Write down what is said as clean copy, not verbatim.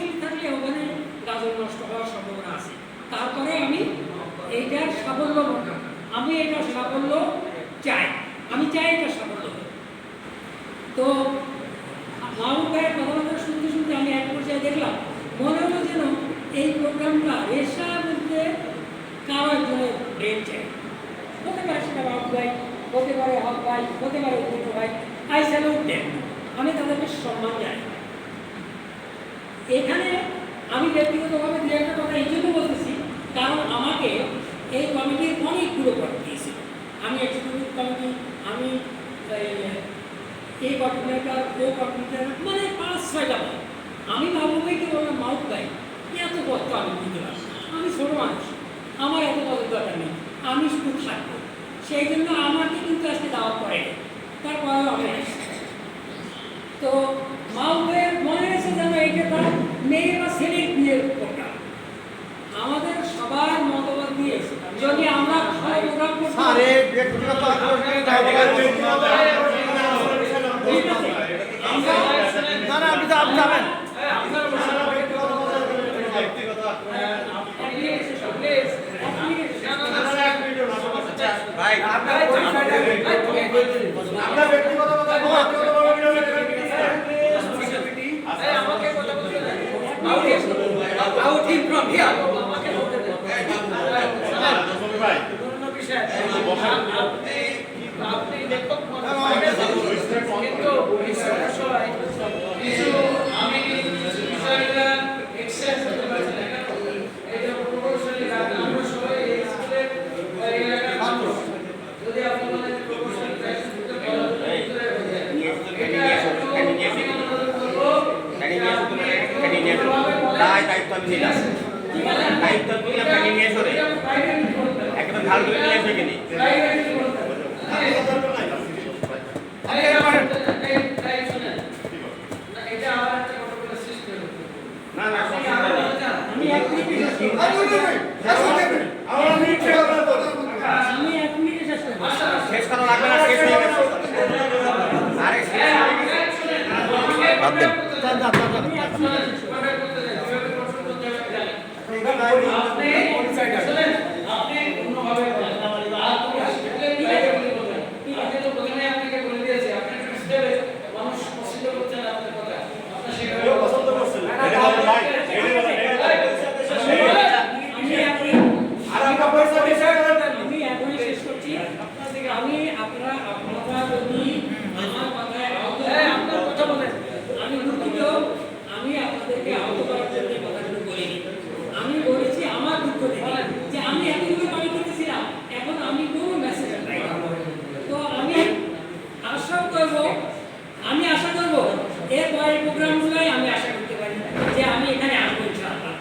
প্রকৌশলী থাকলে ওখানে গাজর নষ্ট হওয়ার সম্ভাবনা আছে। তারপরে আমি এইটার সাফল্য আমি এটার সাফল্য চাই, আমি চাই এটার সাফল্য। তো মাহবুব ভাইয়ের কথাবার্তা শুনতে শুনতে আমি এক পর্যায়ে দেখলাম মনে হলো যেন এই প্রোগ্রামটা রেশা বলতে কারো একজনের ব্রেন চাই। হতে পারে সেটা মাহবুব ভাই, হতে পারে হক ভাই, হতে পারে উপেন্দ্র ভাই, আই স্যালুট দেন, আমি তাদেরকে সম্মান জানাই। এখানে আমি ব্যক্তিগতভাবে দু একটা কথা এই জন্য বলতেছি কারণ আমাকে এই কমিটির অনেকগুলো কমিটি দিয়েছিল। আমি এক্সিকিউটিভ কমিটি, আমি এই কর্ডিনেটর, ও কর্ডিনেটর, মানে 5-6টা পদ। আমি মাহবুব ভাইকে বললাম, মাহবুব ভাই এত পদ তো আমি দিতে পারি, আমি ছোটো মানুষ, আমার এত পদের দরকার নেই, আমি শুধু থাকবো। সেই জন্য আমাকে কিন্তু আজকে দাওয়াত করে তারপরেও আমি আসছি। তো মাহবুব ভাইয়ের মনে হয়েছে যেন এইটা তার মেয়ে বা ছেলের বিয়ের প্রোগ্রাম। আমাদের সবার মতামত দিয়ে যদি আমরা প্রোগ্রাম এরপরে প্রোগ্রামগুলোই আমি আশা করতে পারি যে আমি এখানে আসবো ইনশাআল্লাহ।